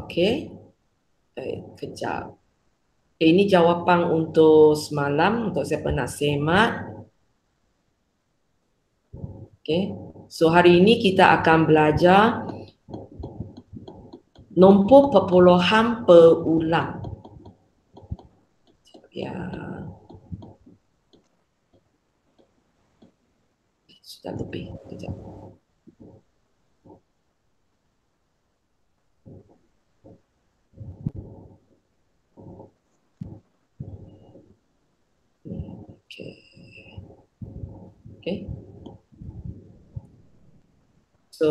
okey. Kejap. Ini jawapan untuk semalam, untuk siapa nak semak. Okay. So hari ini kita akan belajar nombor perpuluhan berulang. Ya. Sudah lebih. Kejap. Okay. Okay. So,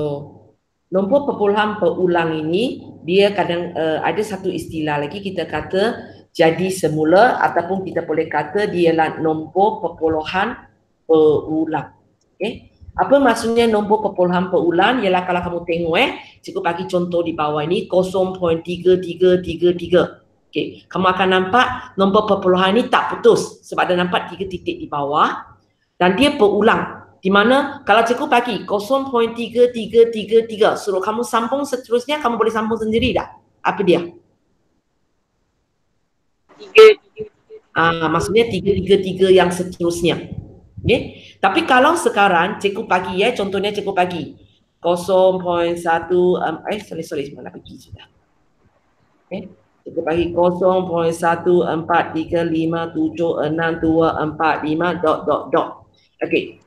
nombor perpuluhan berulang ini, dia kadang ada satu istilah lagi kita kata jadi semula ataupun kita boleh kata dia ialah nombor perpuluhan berulang. Okay. Apa maksudnya nombor perpuluhan berulang? Ialah kalau kamu tengok cikgu bagi contoh di bawah ini 0.3333. Okay. Kamu akan nampak nombor perpuluhan ini tak putus sebab ada nampak 3 titik di bawah dan dia berulang. Di mana kalau cikgu bagi 0.3333 suruh kamu sambung seterusnya, kamu boleh sambung sendiri tak? Apa dia? 3. Maksudnya 333 yang seterusnya. Okay? Tapi kalau sekarang cikgu bagi contohnya cikgu bagi 0.1 sorry mana pergi sudah. Okay? Cikgu bagi 0.14357624 dot. Okay.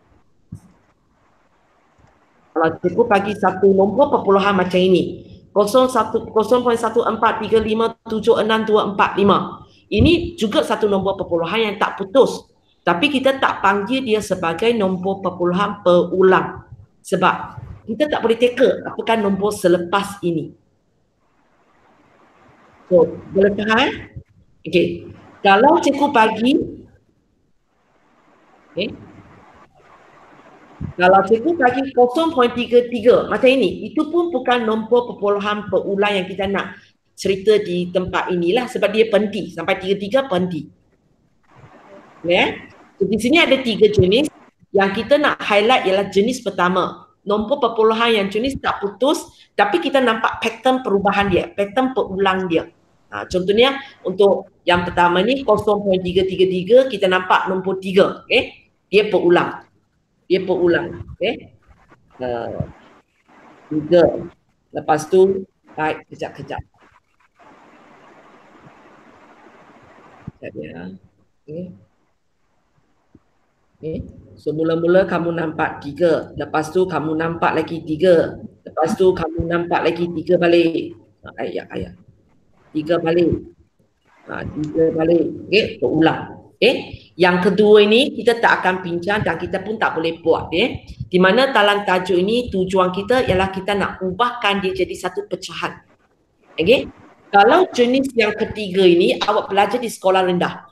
Kalau cikgu bagi satu nombor perpuluhan macam ini 0.14357624. Ini juga satu nombor perpuluhan yang tak putus, tapi kita tak panggil dia sebagai nombor perpuluhan berulang sebab kita tak boleh teka apakah nombor selepas ini. So, boleh faham? Okey. Kalau cikgu bagi kalau cikgu bagi 0.33 macam ini, itu pun bukan nombor perpuluhan berulang yang kita nak cerita di tempat inilah sebab dia berhenti sampai 33 berhenti. Ya. So, di sini ada 3 jenis. Yang kita nak highlight ialah jenis pertama. Nombor perpuluhan yang jenis tak putus tapi kita nampak pattern perubahan dia, pattern berulang dia. Contohnya untuk yang pertama ni 0.333 kita nampak nombor 3, okey. Dia berulang. Okey. 3. Lepas tu baik kejap. Ya. Okey. So mula-mula kamu nampak 3, lepas tu kamu nampak lagi 3, lepas tu kamu nampak lagi 3 balik. Ayat. 3 balik. 3 balik. Okey, berulang. Okey. Yang kedua ini kita tak akan bincang dan kita pun tak boleh buat di mana dalam tajuk ini tujuan kita ialah kita nak ubahkan dia jadi satu pecahan. Okey. Kalau jenis yang ketiga ini awak belajar di sekolah rendah.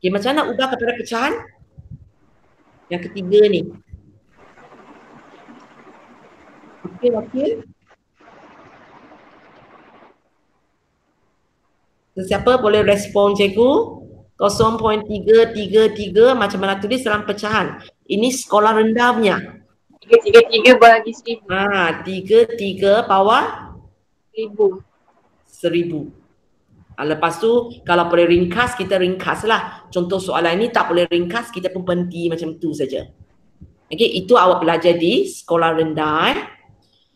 Okey, macam mana nak ubah kepada pecahan? Yang ketiga ni. Okey. Siapa boleh respon cikgu? 0.333 macam mana tulis dalam pecahan. Ini sekolah rendah punya. 333 bagi 1000. 33 bawah 1000. Lepas tu kalau boleh ringkas, kita ringkas lah. Contoh soalan ini tak boleh ringkas, kita pun berhenti macam tu saja. Okey, itu awak belajar di sekolah rendah.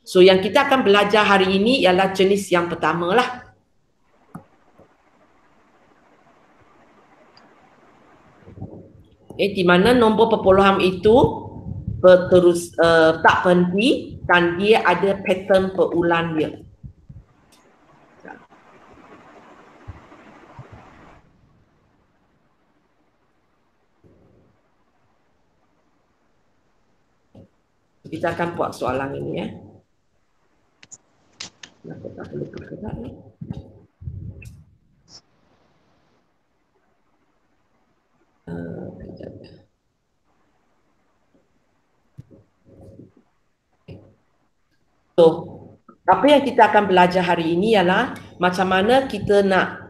So yang kita akan belajar hari ini ialah jenis yang pertama lah. Di mana nombor perpuluhan itu berterus tak berhenti dan dia ada pattern berulang dia. Kita akan buat soalan ini Kenapa tak boleh bergerak ni? So, apa yang kita akan belajar hari ini ialah macam mana kita nak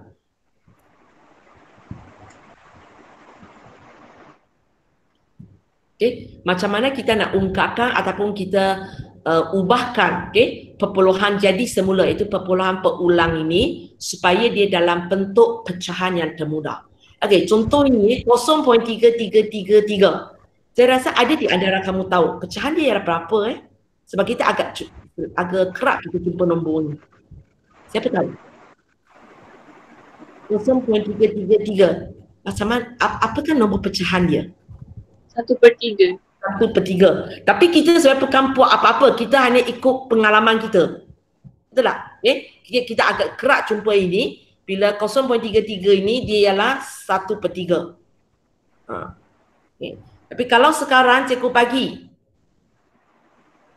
macam mana kita nak ungkapkan ataupun kita ubahkan perpuluhan jadi semula, itu perpuluhan perulang ini supaya dia dalam bentuk pecahan yang termudah. Contoh ini 0.3333. Saya rasa ada di antara kamu tahu pecahan dia ialah berapa sebab kita agak kerap kita jumpa nombor ni. Siapa tahu? 0.333. Macam mana, apakah nombor pecahan dia? 1/3. 1/3. Tapi kita sebagai pekan buat apa-apa, kita hanya ikut pengalaman kita. Betul tak? Kita agak kerap jumpa ini, bila 0.33 ini dia ialah 1/3. Tapi kalau sekarang cikgu bagi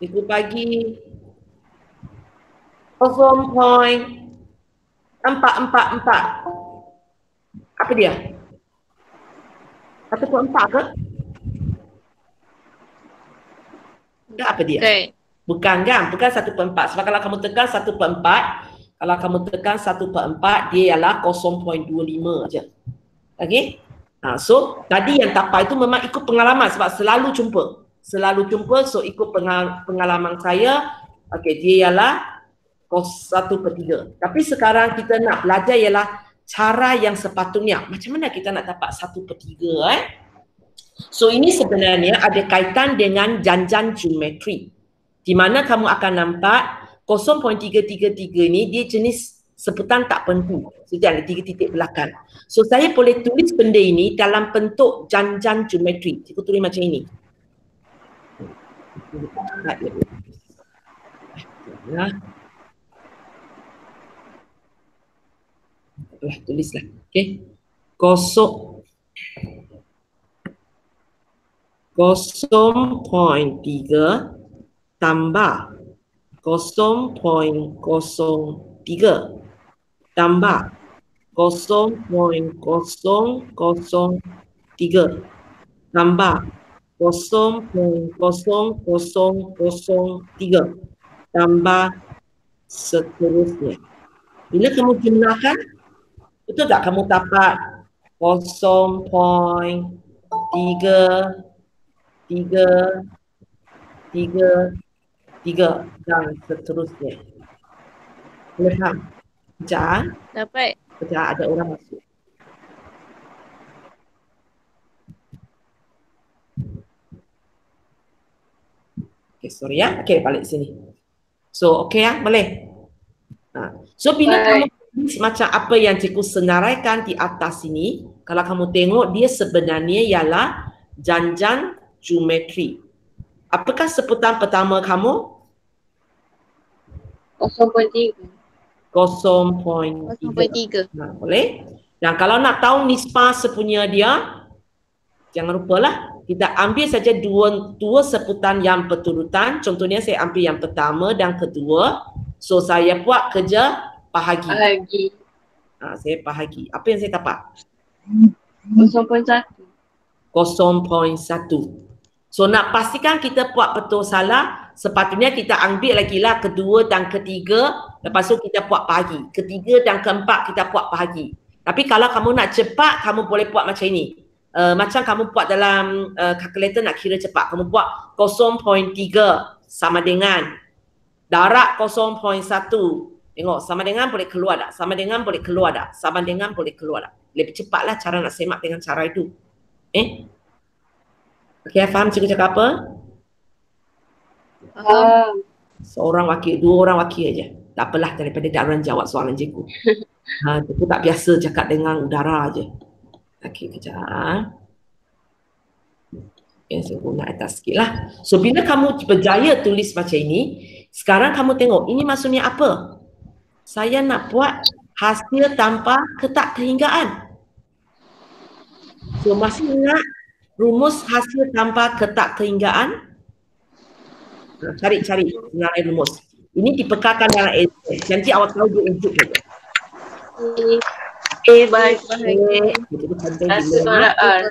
0.444. Apa dia? 1/4 ke? Enggak, apa dia? Okay. Bukan kan? Bukan 1/4. Sebab kalau kamu tekan 1/4, dia ialah 0.25 aja. Okey? So tadi yang tapak itu memang ikut pengalaman sebab selalu jumpa, so ikut pengalaman saya. Dia ialah 1/3. Tapi sekarang kita nak belajar ialah cara yang sepatutnya. Macam mana kita nak dapat 1/3? So ini sebenarnya ada kaitan dengan janjan geometri, di mana kamu akan nampak 0.333 ni dia jenis sebutan tak penting. So dia ada 3 titik belakang. So saya boleh tulis benda ini dalam bentuk janjan geometri. Cikgu tulis macam ini. Tulislah. Okey. 0.3 tambah 0.03 tambah 0.003 tambah 0.0003 tambah seterusnya. Bila kamu jumlahkan, betul tak kamu dapat 0.333 dan seterusnya. Boleh faham? Sekejap. Dapat. Sekejap, ada orang masuk. Okay, sorry ya. Okay, balik sini. So, okay ya, boleh? So, bila kamu tulis macam apa yang cikgu senaraikan di atas ini, kalau kamu tengok, dia sebenarnya ialah janjan geometri. Apakah sebutan pertama kamu? 0.3. 0.3. Boleh? Dan kalau nak tahu nisbah sepunya dia, jangan lupalah kita ambil saja dua sebutan yang berturutan. Contohnya saya ambil yang pertama dan kedua. So saya buat kerja bahagi. Saya bahagi. Apa yang saya dapat? 0.1. 0.1. So nak pastikan kita buat betul salah, sepatutnya kita ambil lagi lah kedua dan ketiga, lepas tu kita buat bahagi. Ketiga dan keempat kita buat bahagi. Tapi kalau kamu nak cepat, kamu boleh buat macam ini. Macam kamu buat dalam kalkulator nak kira cepat. Kamu buat 0.3 sama dengan darab 0.1. Tengok sama dengan boleh keluar tak? Sama dengan boleh keluar tak? Sama dengan boleh keluar tak? Lebih cepatlah cara nak semak dengan cara itu. Okay, faham cikgu cakap apa? Seorang wakil, dua orang wakil aja. Tak apalah daripada tak orang jawab soalan cikgu. Cikgu tak biasa cakap dengan udara aja. Okey, kejap. Saya guna atas sikit lah. So, bila kamu berjaya tulis macam ini, sekarang kamu tengok, ini maksudnya apa? Saya nak buat hasil tanpa ketak-terhinggaan. So, masih ingat rumus hasil tanpa ketak-terhinggaan? Cari senarai rumus. Ini dipekarkan dalam Excel. Nanti awak tahu dia input saja. bahagi satu tolak A.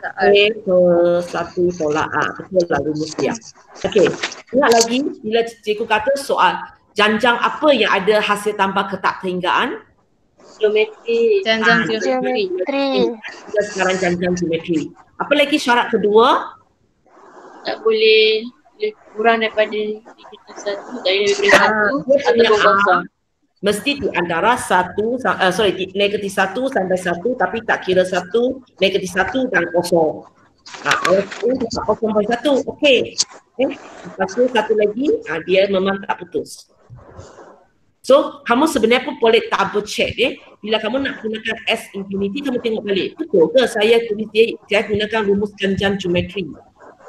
Satu tolak A. Betul lah rumus dia. Okey. Ingat lagi bila cikgu kata soal janjang apa yang ada hasil tanpa ketak-terhinggaan? Geometri. Janjang geometri. Kita sekarang janjang geometri. Apa lagi syarat kedua? Tak boleh kurang daripada 3 1 dari daripada 1 ataupun kosong. Mesti di antara negatif 1 sampai 1, tapi tak kira 1, negatif 1 dan kosong. Itu 0.1, okey. Lepas tu satu lagi, dia memang tak putus. So, kamu sebenarnya pun boleh double check bila kamu nak gunakan S infinity, kamu tengok balik. Betul ke saya tulis saya gunakan rumus ganjang geometri?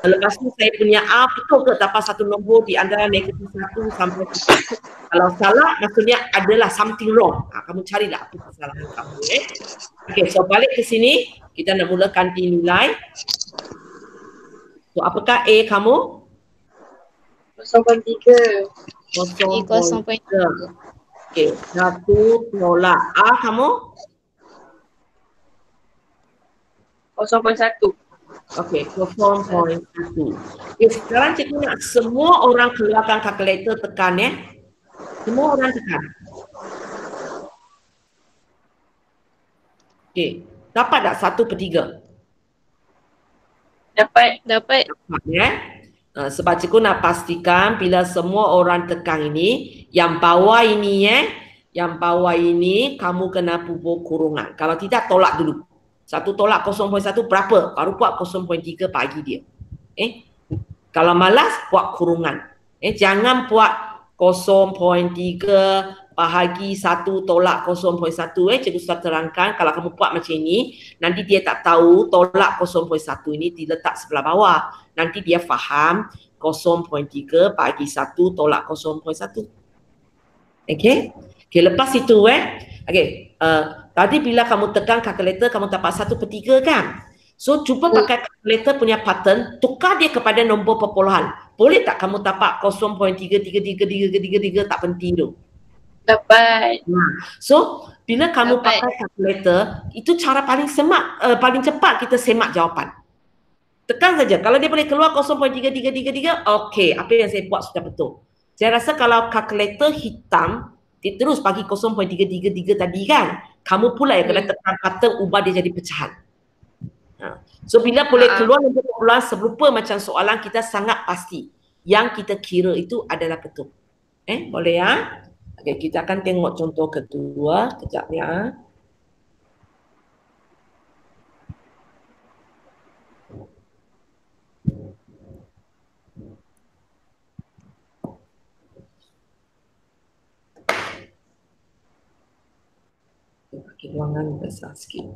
Lepas tu saya punya A betul ke dapat satu nombor di antara negatif 1 sampai 1? Kalau salah, maksudnya adalah something wrong. Kamu carilah apa kesalahan kamu. Okey, so balik ke sini, kita nak mula ganti nilai. So, apakah A kamu? 0.3. 0.3. Okey, 1 tolak A kamu? 0.1. Okey, 0.1. Okay, sekarang cikgu nak semua orang keluarkan kalkulator tekan Semua orang tekan. Okey, dapat tak 1/3? Dapat. Sebab cikgu nak pastikan bila semua orang tekan ini, yang bawah ini yang bawah ini kamu kena bubuh kurungan. Kalau tidak, tolak dulu. 1 tolak 0.1 berapa? Baru buat 0.3 bagi dia. Kalau malas, buat kurungan. Jangan buat 0.3 bahagi 1 tolak 0.1. Cikgu sudah terangkan, kalau kamu buat macam ini, nanti dia tak tahu tolak 0.1 ini diletak sebelah bawah. Nanti dia faham 0.3 bagi 1 tolak 0.1. Okey? Okey, lepas itu okey, tadi bila kamu tekan kalkulator, kamu dapat 1/3 kan? So, cuba pakai kalkulator punya pattern, tukar dia kepada nombor perpuluhan. Boleh tak kamu dapat 0.33333 tak penting tu? Dapat. So, bila kamu pakai kalkulator, itu cara paling paling cepat kita semak jawapan. Tekan saja. Kalau dia boleh keluar 0.3333, okey, apa yang saya buat sudah betul. Saya rasa kalau kalkulator hitam, dia terus bagi 0.333 tadi kan, kamu pula yang kena tekan pattern ubah dia jadi pecahan. So, bila boleh keluar nombor perpuluhan serupa macam soalan kita sangat pasti. Yang kita kira itu adalah betul. Boleh ya? Okey, kita akan tengok contoh kedua. Kejap ya. Pakai ruangan besar sikit.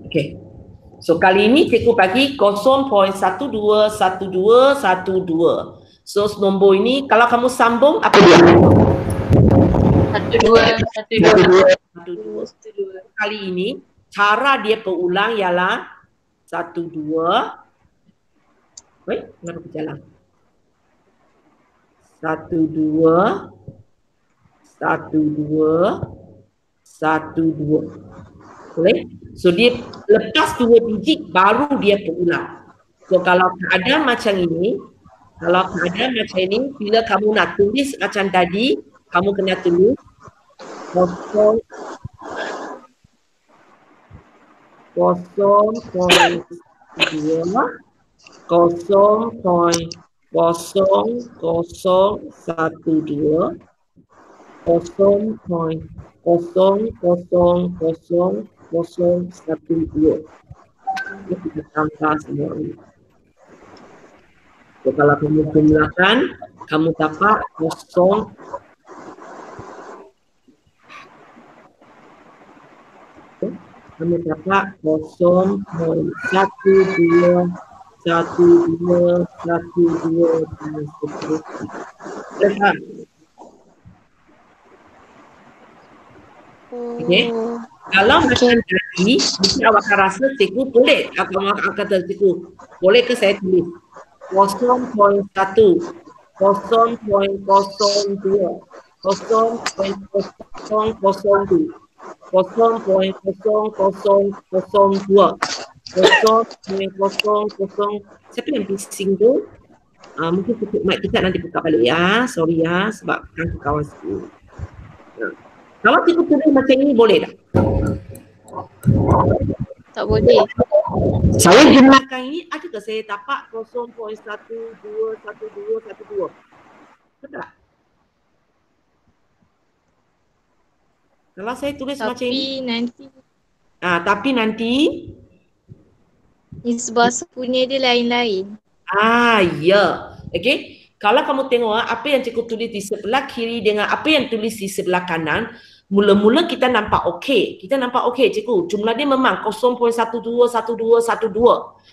Okey. So kali ini cikgu bagi 0.121212. So nombor ini kalau kamu sambung apa dia? 12. Kali ini cara dia berulang ialah 12. Kenapa berjalan? 12. Boleh? So dia lepas 2 digit baru dia berulang. So kalau keadaan macam ini, bila kamu nak tulis macam tadi, kamu kena tulis 0.2 0.00000012. Ini kita tambah semua ini. So, kalau kamu jumlahkan, kamu dapat 0. Kamu dapat 0.1212 dan seterusnya. Okey. Kalau macam tadi, mungkin awak akan rasa cikgu boleh. Awak akan kata cikgu, boleh ke saya tulis 0.1, 0.02, 0.002, 0.002, 0.000. Siapa yang bising tu? Mungkin tutup mic kita nanti buka balik ya. Sorry ya, sebab kan kawan sikit. Kalau cikgu tulis macam ini boleh tak? Tak boleh. Saya jumlahkan ini, adakah saya dapat 0.121212? Betul tak? Kalau saya tulis macam ini. Tapi nanti nisbah sepunya dia lain-lain. Ya. Okey. Kalau kamu tengok apa yang cikgu tulis di sebelah kiri dengan apa yang tulis di sebelah kanan, mula-mula kita nampak okey. Kita nampak okey cikgu. Jumlah dia memang 0.121212.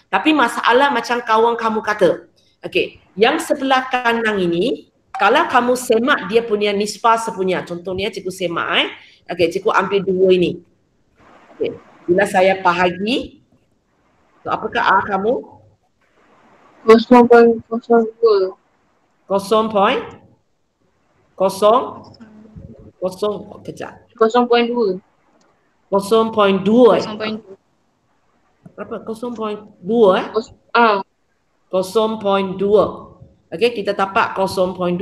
Tapi masalah macam kawan kamu kata. Okey. Yang sebelah kanan ini, kalau kamu semak dia punya nisbah sepunya. Contohnya cikgu semak Okey, cikgu ambil dua ini. Okey. Bila saya bahagi, so, apakah A kamu? 0.02. 0.0 kejap. 0.2. 0.2 Berapa? 0.2 0.2. Okey, kita tapak 0.2.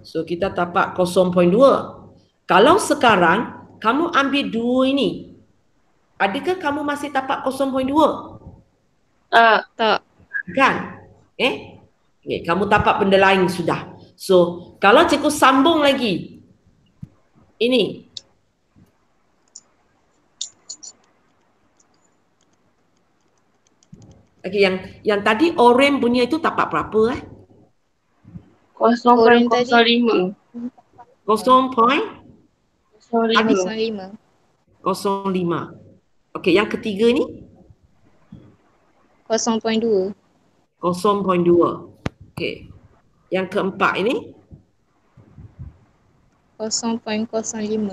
So kita tapak 0.2. Kalau sekarang kamu ambil 2 ini, adakah kamu masih tapak 0.2? Tak. Kan? Okay, kamu tapak benda lain sudah. So, kalau cikgu sambung lagi, ini. Okay, yang tadi oren punya itu tapak berapa 0.05. 0.05. Okey, yang ketiga ni? 0.2. 0.2. Okey. Yang keempat ini? 0.05.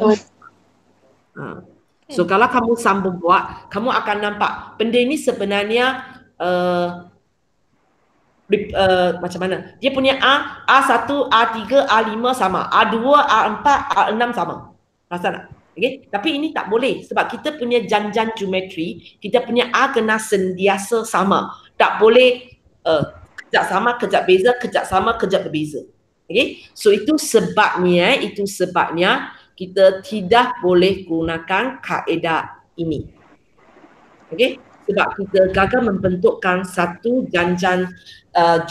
So kalau kamu sambung buat, kamu akan nampak benda ini sebenarnya macam mana? Dia punya A1, A3, A5 sama. A2, A4, A6 sama. Rasa tak? Okay? Tapi ini tak boleh sebab kita punya janjan geometri, kita punya A kena sentiasa sama. Tak boleh kejap sama, kejap beza, kejap sama, kejap berbeza. Okay? So itu sebabnya kita tidak boleh gunakan kaedah ini. Okay? Sebab kita gagal membentukkan satu janjan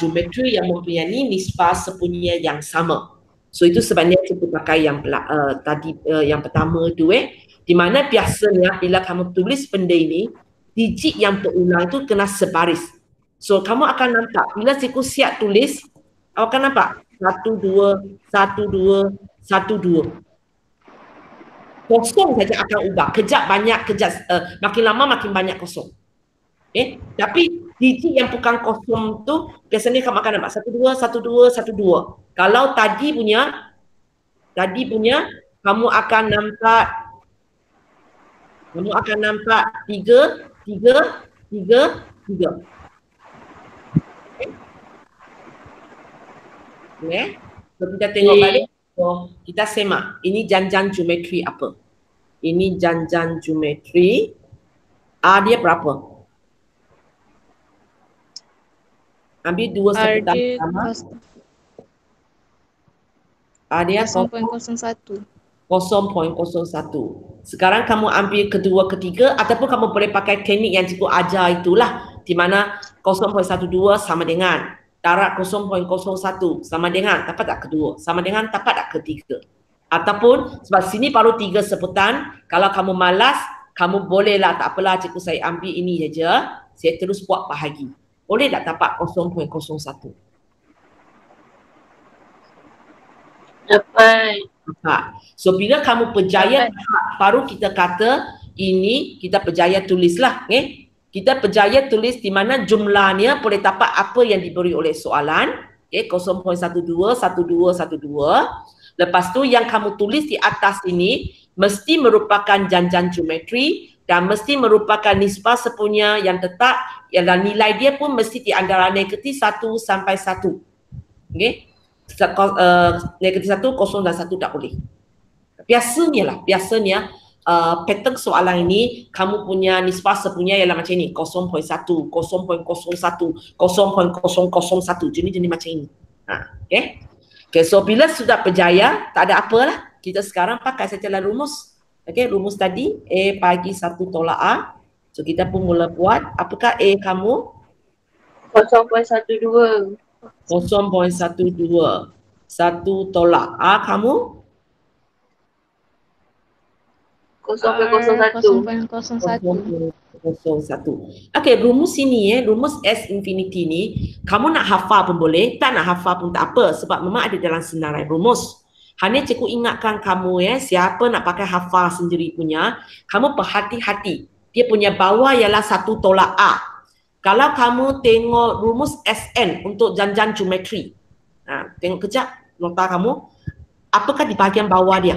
geometri yang mempunyai nisbah sepunya yang sama. So itu sebabnya kita pakai yang tadi yang pertama tu di mana biasanya bila kamu tulis benda ini, digit yang berulang itu kena sebaris. So kamu akan nampak bila cikgu siap tulis, awak akan nampak 1 2 1 2 1 2. Kosong saja akan ubah. Kejap banyak, kejap makin lama makin banyak kosong. Tapi digit yang bukan kosong tu biasanya kamu akan nampak 1 2 1 2 1 2. Kalau tadi punya kamu akan nampak 3 3 3 3. Okay. So kita tengok balik. So, kita semak. Ini janjan geometri apa? Ini janjan geometri. A dia berapa? Ambil dua sebutan sama. A dia 0.01. 0.01. Sekarang kamu ambil kedua, ketiga ataupun kamu boleh pakai teknik yang cikgu ajar itulah, di mana 0.12 sama dengan darab 0.01 sama dengan tapak tak kedua, sama dengan tapak tak ketiga. Ataupun sebab sini baru 3 sebutan, kalau kamu malas, kamu bolehlah, tak apalah cikgu saya ambil ini saja, saya terus buat bahagi. Boleh tak tapak 0.01? Dapat. So bila kamu berjaya baru kita kata ini kita berjaya tulislah. Kita berjaya tulis di mana jumlahnya boleh tapak apa yang diberi oleh soalan. 0.12 12 12. Lepas tu yang kamu tulis di atas ini mesti merupakan janjan geometri dan mesti merupakan nisbah sepunya yang tetap, dan nilai dia pun mesti di antara negatif 1 sampai 1. Okey. Negatif 1, 0 dan 1 tak boleh. Biasanya pattern soalan ini kamu punya nisbah sepunya ialah macam ini, 0.1, 0.01, 0.001, jenis macam ini. Okay, so bila sudah berjaya, tak ada apalah, kita sekarang pakai secara rumus. Okey, rumus tadi A bagi 1 tolak A. So kita pun mula buat. Apakah A kamu? 0.12. 0.12. 1 tolak A kamu? 0.01. 0.01. Okey, rumus ini rumus S infinity ni, kamu nak hafal pun boleh, tak nak hafal pun tak apa sebab memang ada dalam senarai rumus. Hanya cikgu ingatkan kamu siapa nak pakai hafal sendiri punya, kamu berhati-hati. Dia punya bawah ialah 1 tolak A. Kalau kamu tengok rumus SN untuk janjan geometri, tengok kejap nota kamu, apakah di bahagian bawah dia?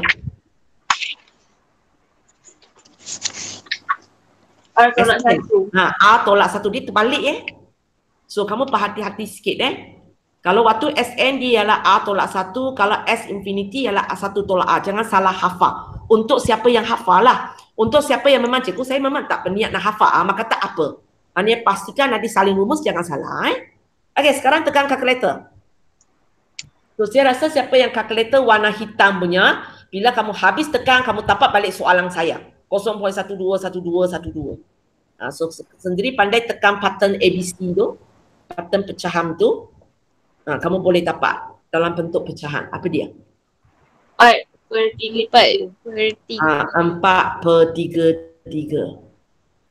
A tolak 1. A tolak 1 dia terbalik So kamu berhati-hati sikit Kalau waktu SN dia ialah A tolak 1, kalau S infinity ialah A1 tolak A. Jangan salah hafal. Untuk siapa yang hafal lah. Untuk siapa yang memang cikgu saya memang tak berniat nak hafal, maka tak apa. Hanya pastikan nanti salin rumus jangan salah Okey, sekarang tekan kalkulator. So saya rasa siapa yang kalkulator warna hitam punya, bila kamu habis tekan, kamu dapat balik soalan saya. 0.121212. So sendiri pandai tekan pattern ABC tu, pattern pecahan tu, kamu boleh dapat dalam bentuk pecahan. Apa dia? 4/3.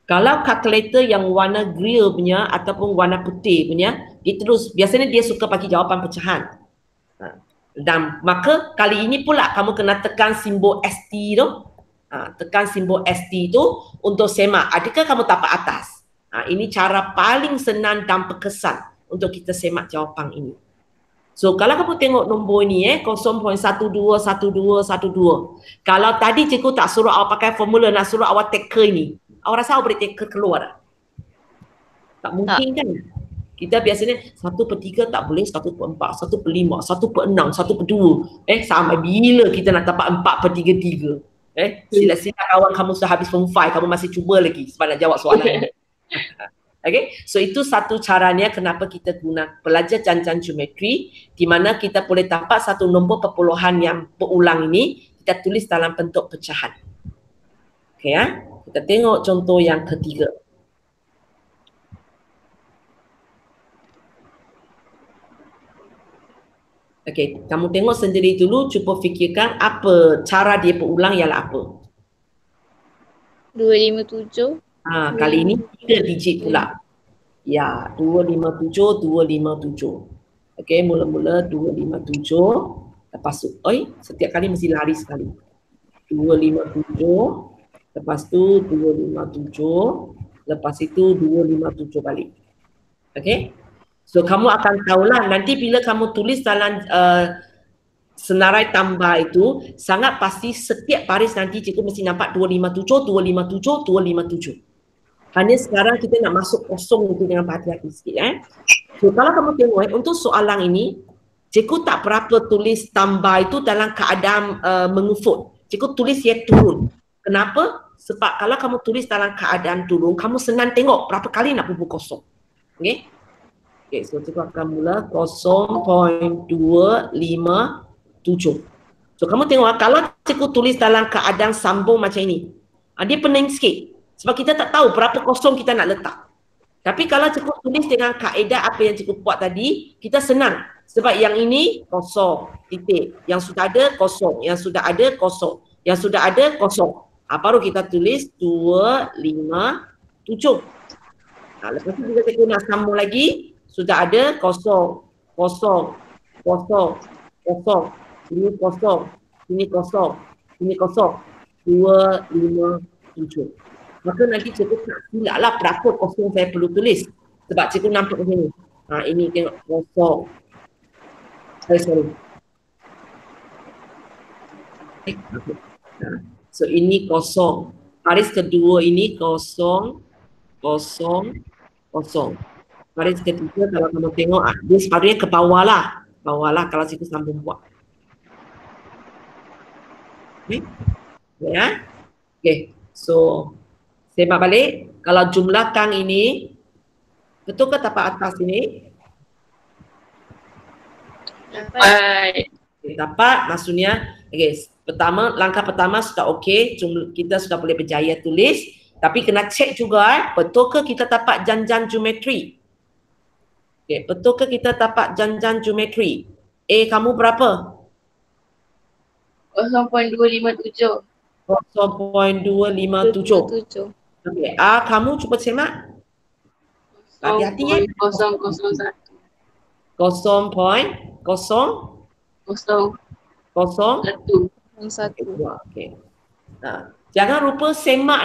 Kalau kalkulator yang warna grill punya ataupun warna putih punya, dia terus, biasanya dia suka bagi jawapan pecahan. Dan maka kali ini pula kamu kena tekan simbol ST tu. Tekan simbol ST tu untuk semak. Adakah kamu dapat atas? Ini cara paling senang dan berkesan untuk kita semak jawapan ini. So kalau kamu tengok nombor ni 0.121212. Kalau tadi cikgu tak suruh awak pakai formula, nak suruh awak teka ini, awak rasa awak boleh teka keluar? Tak mungkin kan? Kita biasanya 1/3 tak boleh, 1/4, 1/5, 1/6, 1/2. Sampai bila kita nak dapat 4/3? Sila-sila kawan kamu sudah habis form 5, kamu masih cuba lagi sebab nak jawab soalan ini. Okay, so itu satu caranya kenapa kita guna belajar janjan geometri, di mana kita boleh dapat satu nombor perpuluhan yang berulang ini, kita tulis dalam bentuk pecahan. Okay kita tengok contoh yang ketiga. Okay, kamu tengok sendiri dulu, cuba fikirkan apa cara dia berulang ialah apa? 257. Kali ini 3 digit pula. Ya, 257, 257. Okay, mula-mula 257. Lepas tu, setiap kali mesti lari sekali. 257. Lepas tu 257. Lepas itu 257 balik. Okay. So kamu akan tahulah nanti bila kamu tulis dalam senarai tambah itu, sangat pasti setiap baris nanti cikgu mesti nampak 257, 257, 257. Hanya sekarang kita nak masuk kosong itu dengan hati-hati sikit So kalau kamu tengok untuk soalan ini, cikgu tak berapa tulis tambah itu dalam keadaan mengufut. Cikgu tulis dia turun. Kenapa? Sebab kalau kamu tulis dalam keadaan turun, kamu senang tengok berapa kali nak bubuh kosong. Okay? Okay, so cikgu akan mula 0.257. So kamu tengok kalau cikgu tulis dalam keadaan sambung macam ini, dia pening sikit. Sebab kita tak tahu berapa kosong kita nak letak. Tapi kalau cikgu tulis dengan kaedah apa yang cikgu buat tadi, kita senang. Sebab yang ini kosong, titik. Yang sudah ada kosong, yang sudah ada kosong, yang sudah ada kosong. Baru kita tulis 257. Lepas tu kita cikgu nak sambung lagi, sudah ada kosong, kosong, kosong, kosong. Ini kosong, ini kosong, ini kosong. 257. Maka nanti cikgu tak silap lah berapa kosong saya perlu tulis. Sebab cikgu nampak macam ni. Ini tengok kosong. Sorry. So ini kosong. Baris kedua ini kosong, kosong, kosong. Baris ketiga kalau kamu tengok, dia sepatutnya ke bawah lah. Bawah lah kalau cikgu sambung buat. Okay. Ya. Okay. So semak balik, kalau jumlahkan ini, betul ke tapak atas ini? Dapat. Dapat, maksudnya Okey, langkah pertama sudah okey, kita sudah boleh berjaya tulis, tapi kena cek juga betul ke kita dapat janjan geometri. Okey, betul ke kita dapat janjan geometri? A kamu berapa? 0.257. 0.257. Okey, A kamu cuba semak. Hati-hati ya. 0.001. 0.001. Okey. Jangan lupa semak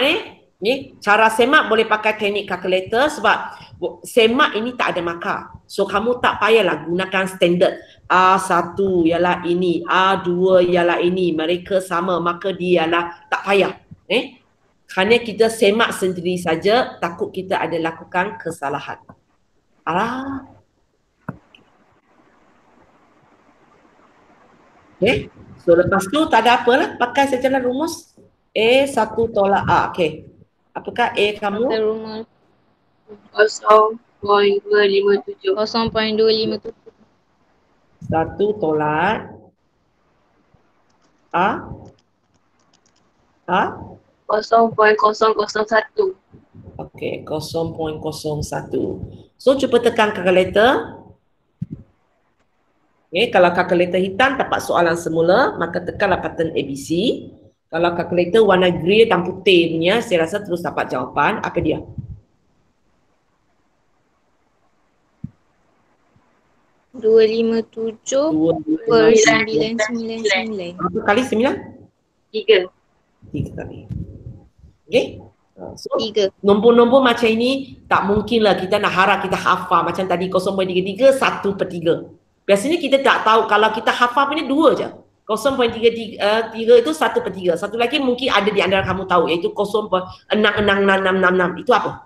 ni cara semak boleh pakai teknik kalkulator sebab semak ini tak ada markah. So kamu tak payahlah gunakan standard A1 ialah ini, A2 ialah ini, mereka sama maka dia ialah tak payah. Kerana kita semak sendiri saja, takut kita ada lakukan kesalahan. Okay. So lepas tu tak ada apalah, pakai sajalah rumus A1 tolak A. Okay. Apakah A kamu? Rumus 0.257. 0.257. 1 tolak A. 0.001. Okay, 0.01. So cuba tekan kalkulator. Okay, kalau kalkulator hitam dapat soalan semula, maka tekanlah button ABC. Kalau kalkulator warna grey dan putih punya, saya rasa terus dapat jawapan. Apa dia? Dua lima tujuh per 999. Berapa kali 9? 3. 3 kali. Okay. So, 3. nombor-nombor macam ini tak mungkinlah kita nak harap kita hafal macam tadi 0.33 1/3. Biasanya kita tak tahu kalau kita hafal punya 2 je. 0.33 itu 1/3. Satu lagi mungkin ada di antara kamu tahu iaitu 0.666666. Itu apa?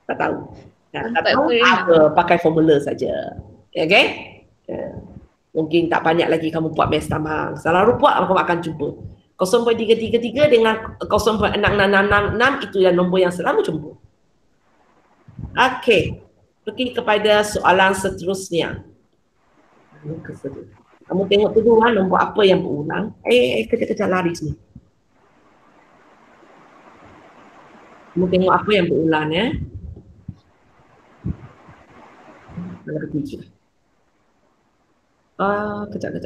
Tak tahu. Tak tahu apa, pakai formula saja. Okay? Mungkin tak banyak lagi kamu buat base tambang. Selalu buat kamu akan jumpa. 0.333 dengan 0.6666 itu yang nombor yang selalu jumpa. Okey. Pergi kepada soalan seterusnya. Kamu tengok dulu nombor apa yang berulang. Kejap-kejap lari sini. Kamu tengok apa yang berulang ya. Nombor 3. Kejap.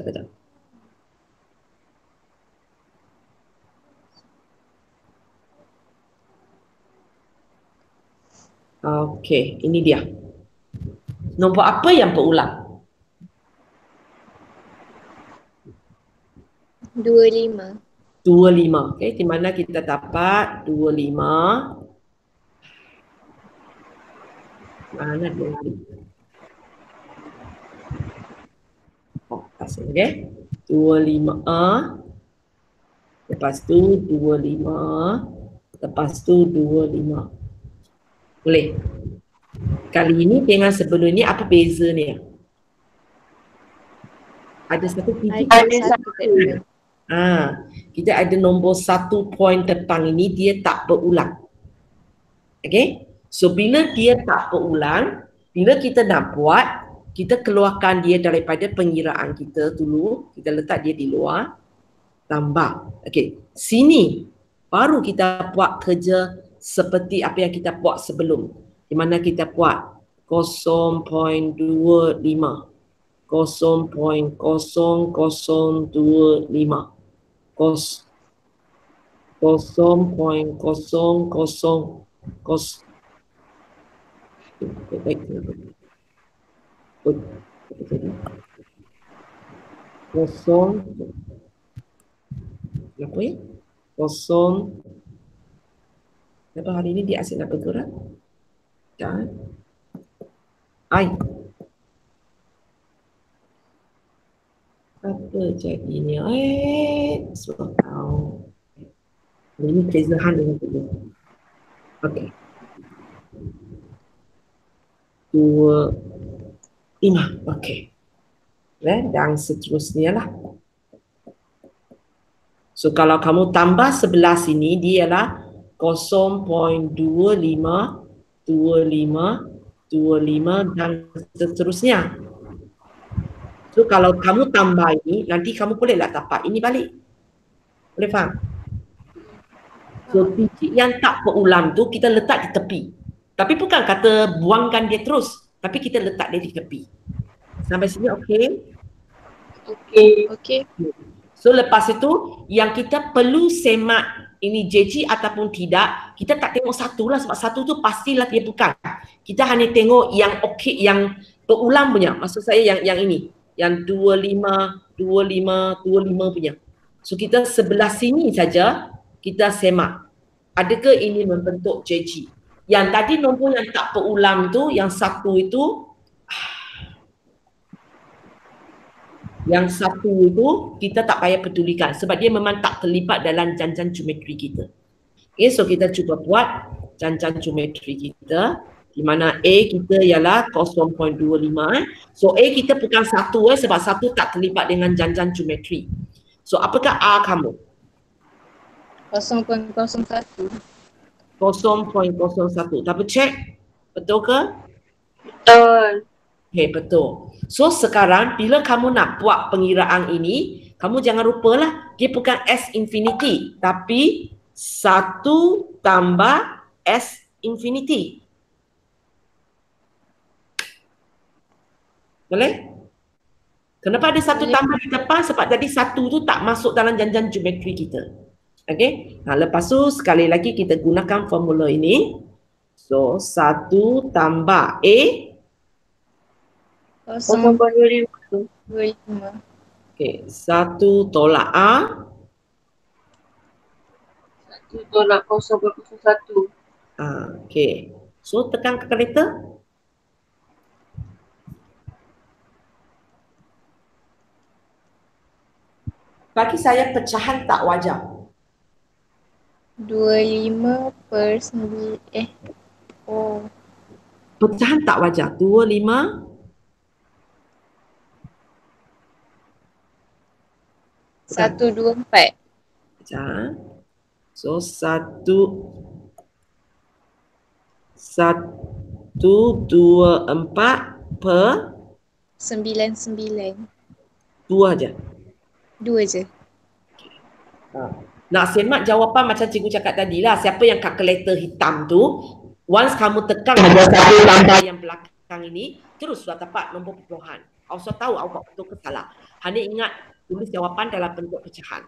Okey, ini dia. Nombor apa yang berulang? 25. 25. Okey, di mana kita dapat 25? Mana dia lari? Pasal okey. 25. Lepas tu 25. Lepas tu 25. Boleh. Kali ini dengan sebelum ni apa beza ni? Ada satu titik. Kita ada nombor 1 point depan ini dia tak berulang. Okay? So bila dia tak berulang, bila kita nak buat, kita keluarkan dia daripada pengiraan kita dulu, kita letak dia di luar, tambah. Okay, sini baru kita buat kerja seperti apa yang kita buat sebelum. Di mana kita buat 0.25, 0.0025, 0. Kenapa hari ini dia asyik nak bergerak? Dan apa jadinya? Suruh tahu. Ini kezahan dengan tu. Okey. 2, 5. Okey. Dan seterusnya lah. So kalau kamu tambah sebelah sini dia ialah 0.25, 25 dan seterusnya. So kalau kamu tambah ini, nanti kamu bolehlah tapak ini balik. Boleh faham? So biji yang tak berulang tu kita letak di tepi. Tapi bukan kata buangkan dia terus, tapi kita letak dia di tepi. Sampai sini okey? Okey. So lepas itu yang kita perlu semak ini JG ataupun tidak, kita tak tengok satu lah sebab satu tu pastilah dia bukan. Kita hanya tengok yang okey, yang berulang punya. Maksud saya yang ini, yang 25, 25, 25 punya. So kita sebelah sini saja kita semak. Adakah ini membentuk JG? Yang tadi nombor yang tak berulang tu, yang satu itu, kita tak payah pedulikan sebab dia memang tak terlibat dalam janjan geometri kita. Okay, so kita cuba buat janjan geometri kita di mana A kita ialah 0.25. So A kita bukan satu sebab satu tak terlibat dengan janjan geometri. So apakah R kamu? 0.01. 0.01. Tapi cek, betul ke? Betul. Okay, betul. So sekarang bila kamu nak buat pengiraan ini, kamu jangan lupalah dia bukan S infinity tapi 1 tambah S infinity. Boleh? Kenapa ada satu tambah di depan? Sebab tadi satu tu tak masuk dalam janjan geometri kita. Okay? Nah, lepas tu sekali lagi kita gunakan formula ini. So 1 tambah A 0.25. Okay, 1 tolak A 1 tolak 0.01. Okay. So tekan kalkulator. Bagi saya pecahan tak wajar. 25 per 9. Oh. Pecahan tak wajar. 25 124. pecah. So 1 2 4 per 99. 2 aja. 2 je. Nak semak jawapan macam cikgu cakap tadi lah. Siapa yang kalkulator hitam tu, once kamu tekan ada satu tambah yang belakang ini, terus sudah dapat nombor perpuluhan. Awak sudah tahu awak betul ke salah. Hanya ingat tulis jawapan dalam bentuk pecahan.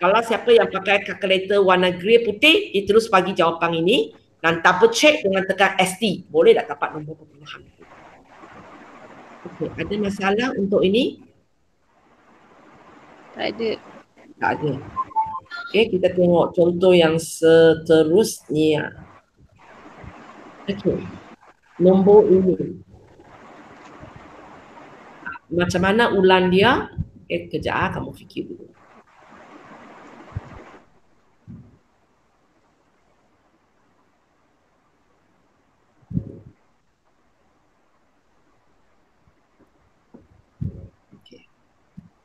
Kalau siapa yang pakai kalkulator warna grey putih, dia terus bagi jawapan ini dan double check dengan tekan ST. Boleh tak dapat nombor perpuluhan? Okay, ada masalah untuk ini? Tak ada. Tak ada. Okay, kita tengok contoh yang seterusnya. Okay, nombor ini. Macam mana ulang dia? Okay, kejap kamu fikir dulu.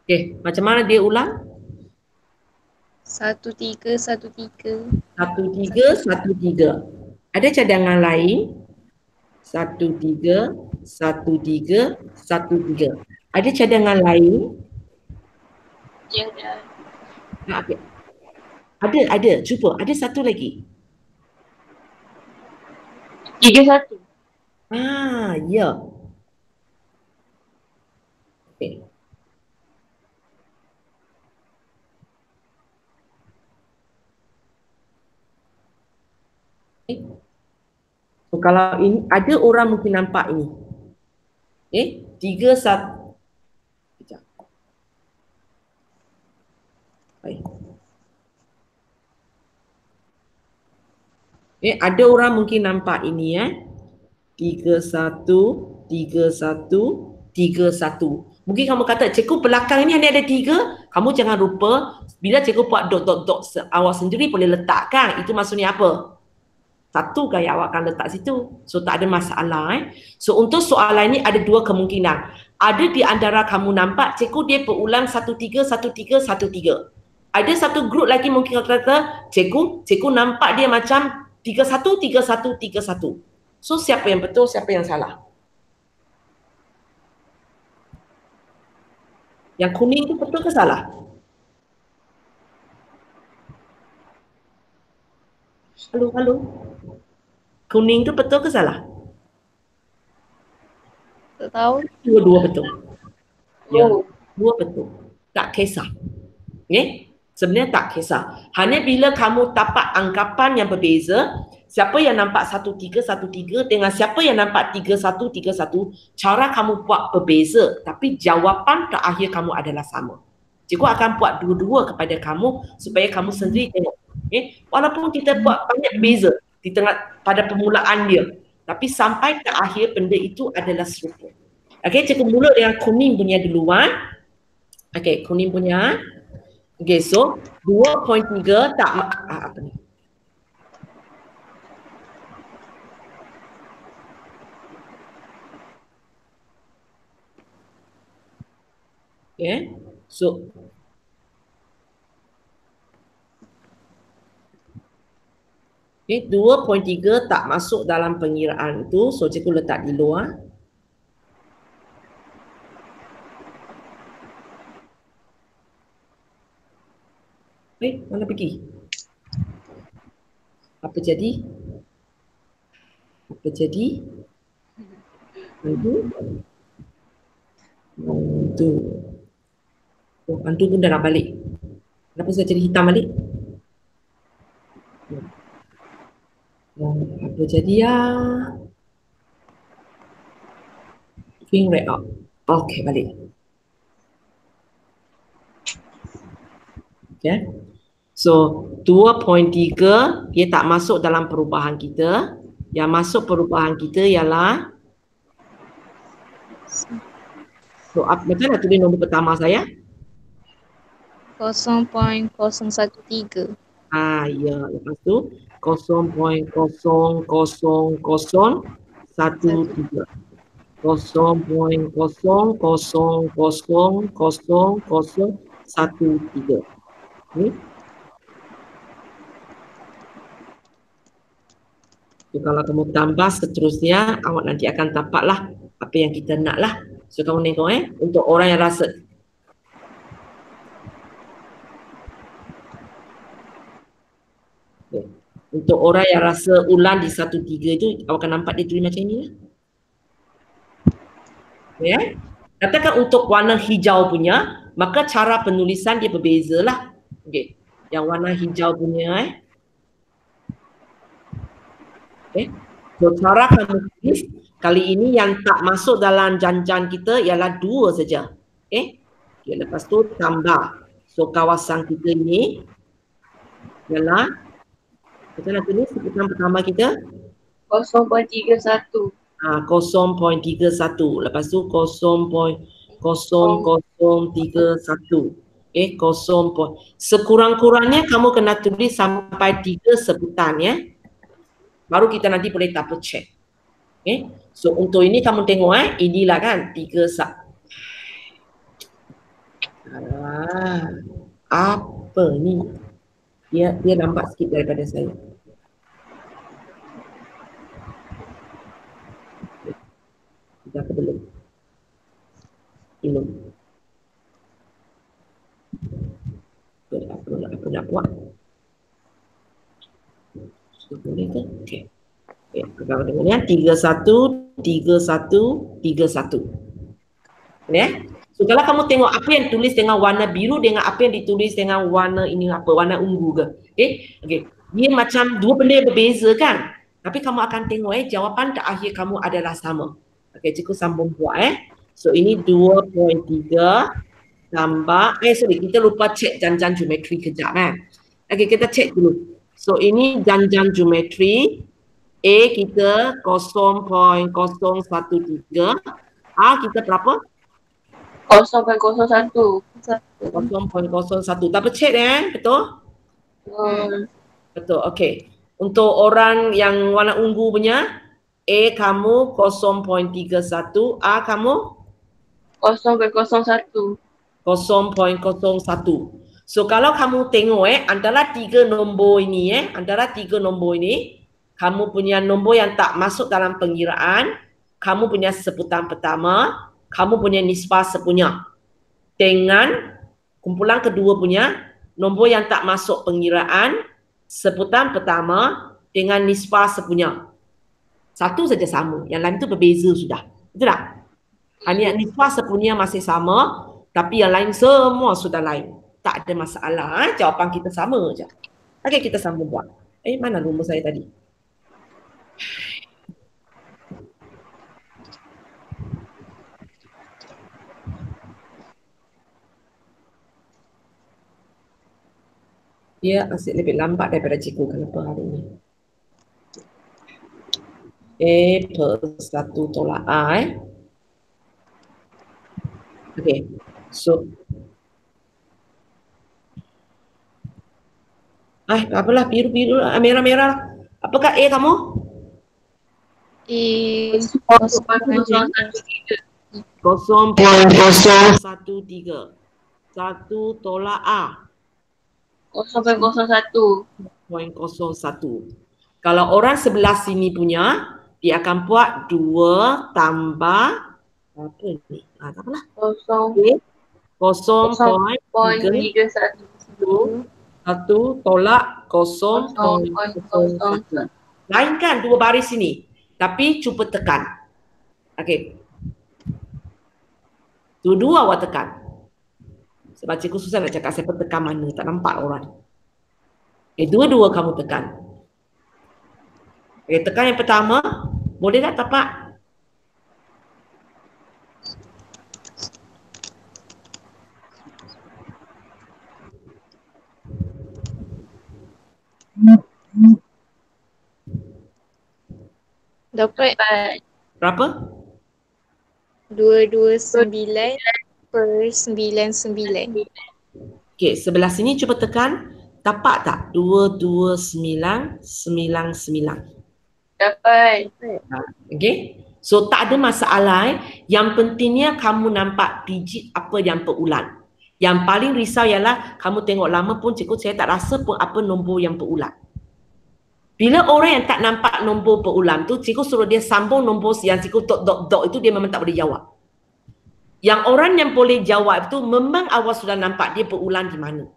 Okay, macam mana dia ulang? 1 3 1 3. 1 3 1 3. Ada cadangan lain? 1 3 1 3 1 3. Ada cadangan lain? Ya. Okay. Ada. Cuba. Ada satu lagi. 3 1. Ya. Okay. So, kalau ini ada orang mungkin nampak ini. Okay, 3 1. Sekejap. Baik. Okay, ada orang mungkin nampak ini 3 1 3 1 3 1. Mungkin kamu kata cikgu belakang ini hanya ada 3. Kamu jangan lupa bila cikgu buat dot awak sendiri boleh letakkan. Itu maksudnya apa? Satu gaya awak akan letak situ. So tak ada masalah. So untuk soalan ini ada dua kemungkinan. Ada di antara kamu nampak cikgu dia berulang 1 3 1 3 1 3. Ada satu grup lagi mungkin kata cikgu nampak dia macam 3 1 3 1 3 1. So siapa yang betul, siapa yang salah? Yang kuning itu betul ke salah? Halo, halo. Kuning itu betul ke salah? Tak tahu. Dua-dua betul. Ya, Oh. dua betul. Tak kisah. Okay? Sebenarnya tak kisah. Hanya bila kamu dapat anggapan yang berbeza, siapa yang nampak 1313 dengan siapa yang nampak 3131, cara kamu buat berbeza, tapi jawapan terakhir kamu adalah sama. Cikgu akan buat dua-dua kepada kamu supaya kamu sendiri tengok. Okay? Walaupun kita buat banyak beza di tengah pada permulaan dia, tapi sampai ke akhir benda itu adalah serupa. Okay, cikgu mula dengan kuning punya duluan. Okay, kuning punya. Okay, so 2.3 tak apa ni? Okay, so okay, 2.3 tak masuk dalam pengiraan tu, so cikgu letak di luar. Mana pergi? Apa jadi? Apa jadi? Hantu. Oh, hantu pun dah nak balik. Kenapa saya jadi hitam balik? Apa jadi ya? King red out. Okay, balik. Okay. So 2.3 dia tak masuk dalam perubahan kita. Yang masuk perubahan kita ialah macam mana tulis nombor pertama saya? 0.013. Ya, lepas tu 0.00013 0.0000013. Ni. So, kalau kamu tambah seterusnya, awak nanti akan dapatlah apa yang kita nak lah. So kamu tengok untuk orang yang rasa untuk orang yang rasa ulang di 13 itu, awak akan nampak dia tulis macam ni lah. Ya. Katakan untuk warna hijau punya, maka cara penulisan dia berbeza lah. Okay. Yang warna hijau punya okay. So cara kamu tulis kali ini yang tak masuk dalam janjan kita ialah 2 saja. Okay. Lepas tu tambah. So kawasan kita ni ialah kita nak tulis sebutan pertama kita 0.31. 0.31. Lepas tu 0.0031. Okay, 0. Sekurang-kurangnya kamu kena tulis sampai 3 sebutan ya. Baru kita nanti boleh double check. Okay. So untuk ini kamu tengok inilah kan 3 apa ni? Dia nampak sikit daripada saya. Kita belum. Apa nak buat? Boleh ke? Okey. Kita tengok ni 31. Ya. So kalau kamu tengok apa yang tulis dengan warna biru dengan apa yang ditulis dengan warna ini apa? Warna ungu ke? Okey. Dia macam dua benda yang berbeza kan? Tapi kamu akan tengok jawapan terakhir kamu adalah sama. Okey, cikgu sambung buat So ini 2.3 tambah kita lupa cek janjan geometri kejap Okey, kita cek dulu. So ini janjan geometri A kita 0.013. A kita berapa? 0.01. 0.01. Double check betul? Betul, okey. Untuk orang yang warna ungu punya, A kamu 0.31, A kamu 0.01. 0.01. So kalau kamu tengok antara 3 nombor ini kamu punya nombor yang tak masuk dalam pengiraan, kamu punya sebutan pertama, kamu punya nisbah sepunya. dengan kumpulan kedua punya nombor yang tak masuk pengiraan sebutan pertama dengan nisbah sepunya. Satu saja sama, yang lain tu berbeza sudah. Betul tak? Hanya nisbah sepunya masih sama, tapi yang lain semua sudah lain. Tak ada masalah. Jawapan kita sama je. Okey, kita sambung buat. Mana nombor saya tadi? Dia asyik lebih lambat daripada cikgu. Kenapa hari ini? Per 1 tolak A. Okey. So, apalah biru-biru, merah-merah. Apakah A kamu? Kosong 0.013. 1 tolak A. 0.01. 0.01. Kalau orang sebelah sini punya, dia akan buat 2 tambah apa ni? Tak apalah. 0.31. 1 tolak 0.01. Lainkan dua baris ini. Tapi cuba tekan. Okey. Dua-dua awak tekan. Sebab cikgu susah nak cakap siapa tekan mana. Tak nampak orang. Dua-dua kamu tekan. Tekan yang pertama. Boleh tak tapak? Dapat Berapa? 229/99. Okey, sebelah sini cuba tekan. Tapak tak? 22999. Dapat. Okey. So tak ada masalah. Yang pentingnya kamu nampak digit apa yang berulang. Yang paling risau ialah kamu tengok lama pun cikgu saya tak rasa pun apa nombor yang berulang. Bila orang yang tak nampak nombor berulang tu, cikgu suruh dia sambung nombor yang cikgu dot itu, dia memang tak boleh jawab. Yang orang yang boleh jawab tu memang awak sudah nampak dia berulang di mana.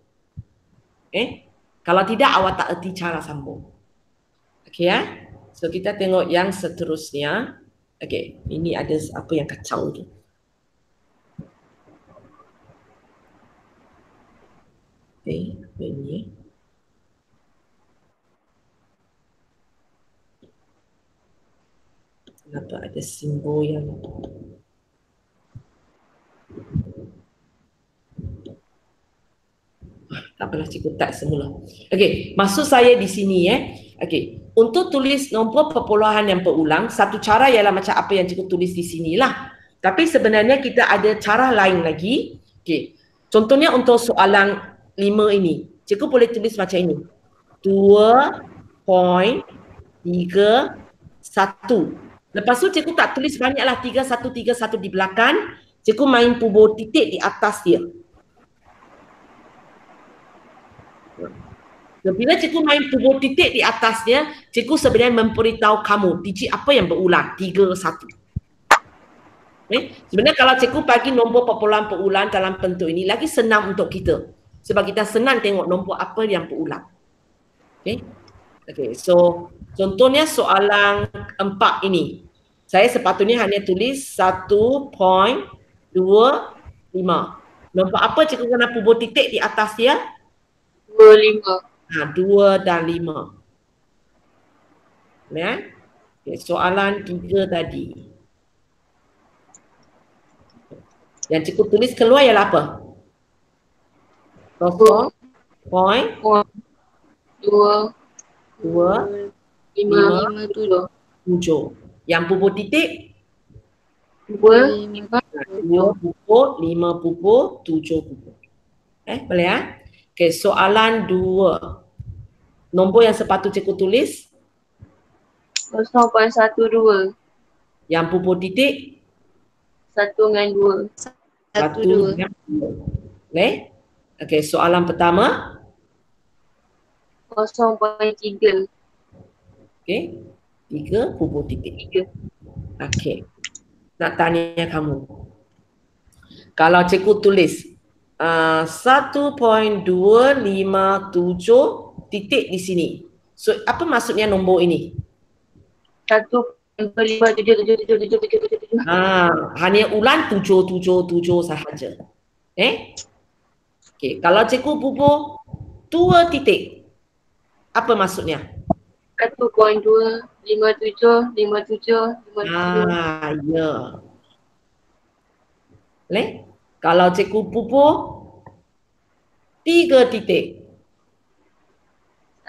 Kalau tidak awak tak erti cara sambung. Okey ya. So kita tengok yang seterusnya. Okey, ini ada apa yang kacau tu. Okey, apa ini? Kenapa ada simbol yang tak apalah, cikgu tak semula. Okey, maksud saya di sini okey, untuk tulis nombor perpuluhan yang berulang, satu cara ialah macam apa yang cikgu tulis di sinilah. Tapi sebenarnya kita ada cara lain lagi. Okey. Contohnya untuk soalan 5 ini, cikgu boleh tulis macam ini. 2.31. Lepas tu cikgu tak tulis banyaklah 3131 di belakang, cikgu main pubur titik di atas dia. Bila cikgu main pubur titik di atasnya, cikgu sebenarnya memberitahu kamu digit apa yang berulang, 31. Sebenarnya kalau cikgu bagi nombor perpuluhan dalam bentuk ini, lagi senang untuk kita. Sebab kita senang tengok nombor apa yang berulang. Okay, so contohnya soalan 4 ini. Saya sepatutnya hanya tulis 1.25. Nombor apa cikgu kena pubur titik di atas dia? 25. 2 dan 5. Ya. Okay, soalan 3 tadi. Yang cikgu tulis keluar ialah apa? 0.2 7. Yang pupuk titik 2.5.7. Boleh ya? Okey, soalan 2. Nombor yang sepatut cikgu tulis 0.12. Yang pupuk titik 1 dengan 2. 1 dengan 2. Boleh? Okey, soalan pertama 0.3. Okey, 3 pupuk titik 3. Okey, nak tanya kamu, Kalau cikgu tulis 1.257 titik di sini. So, apa maksudnya nombor ini? 1.577777777. Hanya ulang 777 sahaja. Okay. Kalau cikgu bubuh 2 titik, apa maksudnya? 1.2575757. Ya. Kalau cikgu bubuh 3 titik.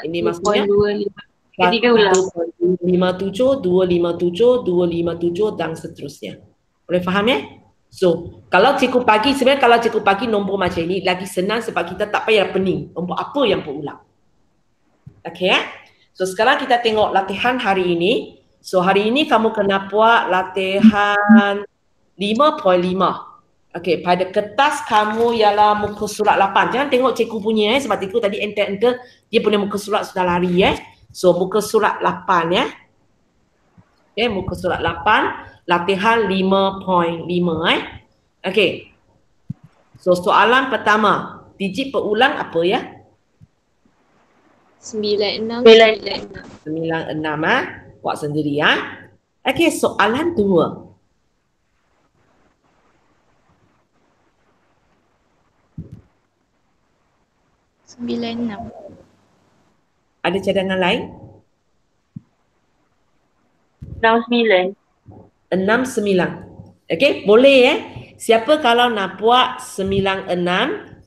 Ini maksudnya 1.25. 1.57, 257, 257 dan seterusnya. Boleh faham ya? So, kalau cikgu pagi, sebenarnya kalau cikgu pagi nombor macam ini lagi senang sebab kita tak payah pening nombor apa yang berulang. Okay ya? So, sekarang kita tengok latihan hari ini. So, hari ini kamu kena buat latihan 5.5. Okay, pada kertas kamu ialah muka surat 8. Jangan tengok cikgu punya sebab cikgu tadi enter dia punya muka surat sudah lari So, muka surat 8 ya. Okay, muka surat 8, latihan 5.5 Okay. So, soalan pertama, digit berulang apa ya? 96. 96 buat sendiri ya. Okay, soalan 2. Ada cadangan lain? 69. 69. Okay, boleh Siapa kalau nak buat 96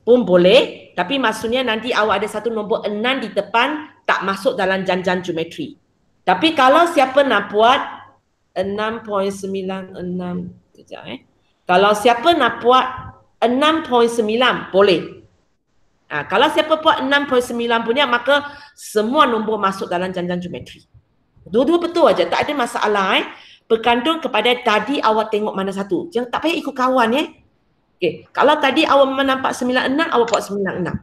pun boleh. Tapi maksudnya nanti awak ada satu nombor 6 di depan tak masuk dalam janjan geometri. Tapi kalau siapa nak buat 6.96 sekejap Kalau siapa nak buat 6.9 boleh. Kalau siapa buat 6.9 punya maka semua nombor masuk dalam janjan geometri. Dua-dua betul aja, tak ada masalah Bergantung kepada tadi awak tengok mana satu. Jangan tak payah ikut kawan Okay. Kalau tadi awak nampak 96, awak buat 96.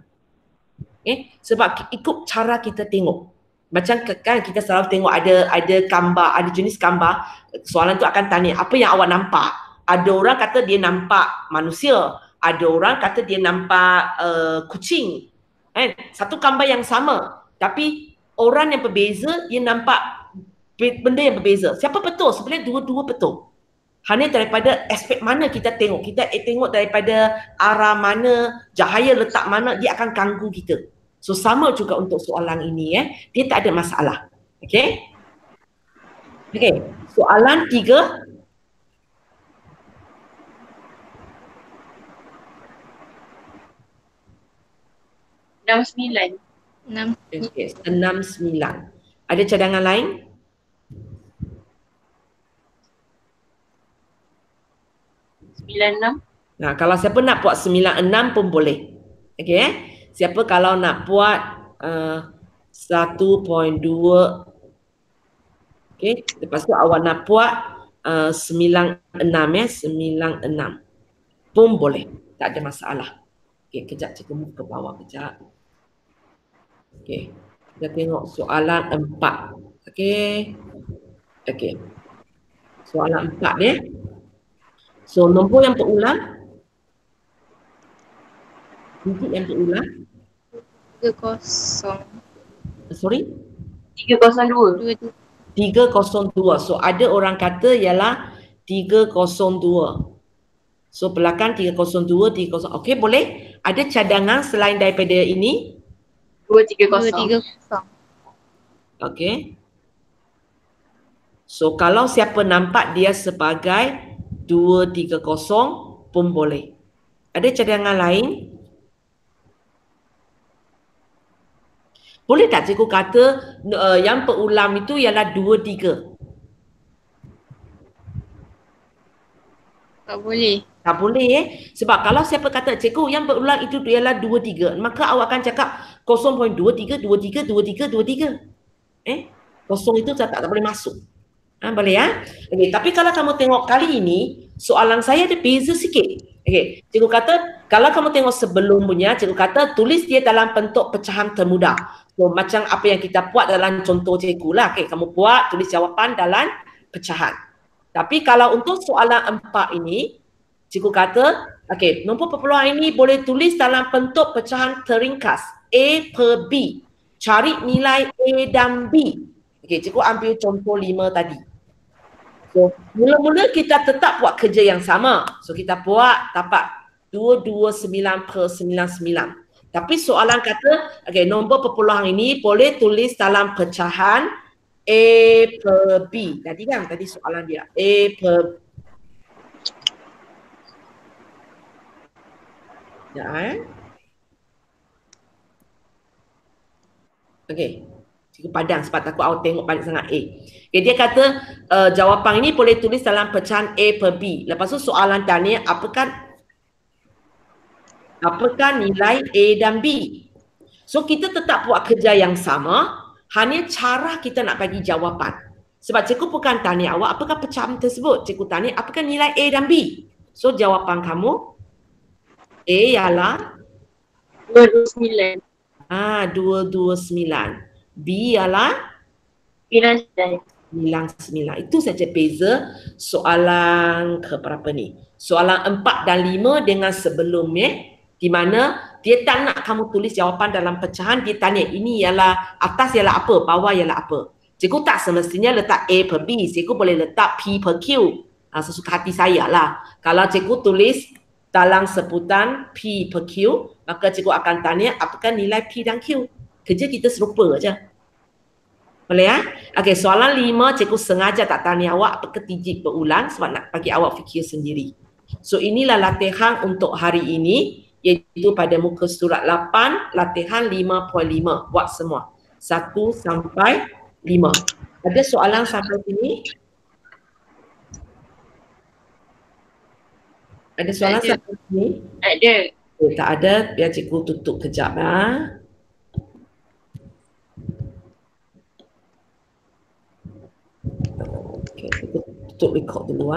Sebab ikut cara kita tengok. Macam kan kita selalu tengok ada gambar, ada jenis gambar. Soalan tu akan tanya, apa yang awak nampak? Ada orang kata dia nampak manusia. Ada orang kata dia nampak kucing. Satu gambar yang sama. Tapi orang yang berbeza, dia nampak benda yang berbeza. Siapa betul? Sebenarnya dua-dua betul. Hanya daripada aspek mana kita tengok. Kita tengok daripada arah mana, cahaya letak mana, dia akan ganggu kita. So, sama juga untuk soalan ini Dia tak ada masalah. Okay? Okay. Soalan 3. 69. 69. Ada cadangan lain? 96. Kalau siapa nak buat 96 pun boleh. Okay Siapa kalau nak buat 1.2 Okay, lepas tu awak nak buat 96 96 pun boleh. Tak ada masalah. Okay, kejap cikgu move ke bawah kejap. Okay, kita tengok soalan 4. Okay. Soalan 4 So, nombor yang berulang. Digit yang berulang. 30. Sorry? 302. 302. So, ada orang kata ialah 302. So, belakang 302, 30. Okay, boleh? Ada cadangan selain daripada ini? 230. Okay. So, kalau siapa nampak dia sebagai 230 pun boleh. Ada cadangan lain? Boleh tak cikgu kata yang berulang itu ialah 23? Tak boleh. Tak boleh Sebab kalau siapa kata cikgu yang berulang itu ialah 23, maka awak akan cakap 0.23, 23, 23, 23. Kosong itu tak boleh masuk. Boleh Okay, tapi kalau kamu tengok kali ini, soalan saya ada beza sikit. Okay, cikgu kata, kalau kamu tengok sebelum punya, cikgu kata tulis dia dalam bentuk pecahan termudah. So, macam apa yang kita buat dalam contoh cikgu lah. Okay, kamu buat, tulis jawapan dalam pecahan. Tapi kalau untuk soalan 4 ini, cikgu kata Okey, nombor perpuluhan ini boleh tulis dalam bentuk pecahan teringkas A per B. Cari nilai A dan B. Okey, cikgu ambil contoh 5 tadi. So, mula-mula kita tetap buat kerja yang sama. So, kita buat dapat 229 per 99. Tapi soalan kata, okey, nombor perpuluhan ini boleh tulis dalam pecahan A per B. Tadi kan, tadi soalan dia. A per B. Ya, Okey. Cikgu padang sebab takut awak tengok banyak sangat A. Okay, dia kata jawapan ini boleh tulis dalam pecahan A per B. Lepas tu soalan tanya apakah nilai A dan B. So kita tetap buat kerja yang sama, hanya cara kita nak bagi jawapan. Sebab cikgu bukan tanya awak apakah pecahan tersebut. Cikgu tanya apakah nilai A dan B. So jawapan kamu A ialah 229. 229. B ialah 99. Itu saja beza soalan ke berapa ni? Soalan 4 dan 5 dengan sebelumnya, di mana dia tak nak kamu tulis jawapan dalam pecahan, dia tanya ini ialah atas ialah apa, bawah ialah apa. Cikgu tak semestinya letak A per B, cikgu boleh letak P per Q. Sesuka hati saya lah. Kalau cikgu tulis dalam sebutan P per Q, maka cikgu akan tanya apakah nilai P dan Q. Kerja kita serupa je. Boleh ya? Okey, soalan 5 cikgu sengaja tak tanya awak apakah tijik berulang sebab nak bagi awak fikir sendiri. So inilah latihan untuk hari ini, iaitu pada muka surat 8, latihan 5.5. Buat semua. 1 sampai 5. Ada soalan sampai sini? Ada soalan sampai sini? Ada. Tak ada, biar cikgu tutup kejap lah. Okay, tutup record dulu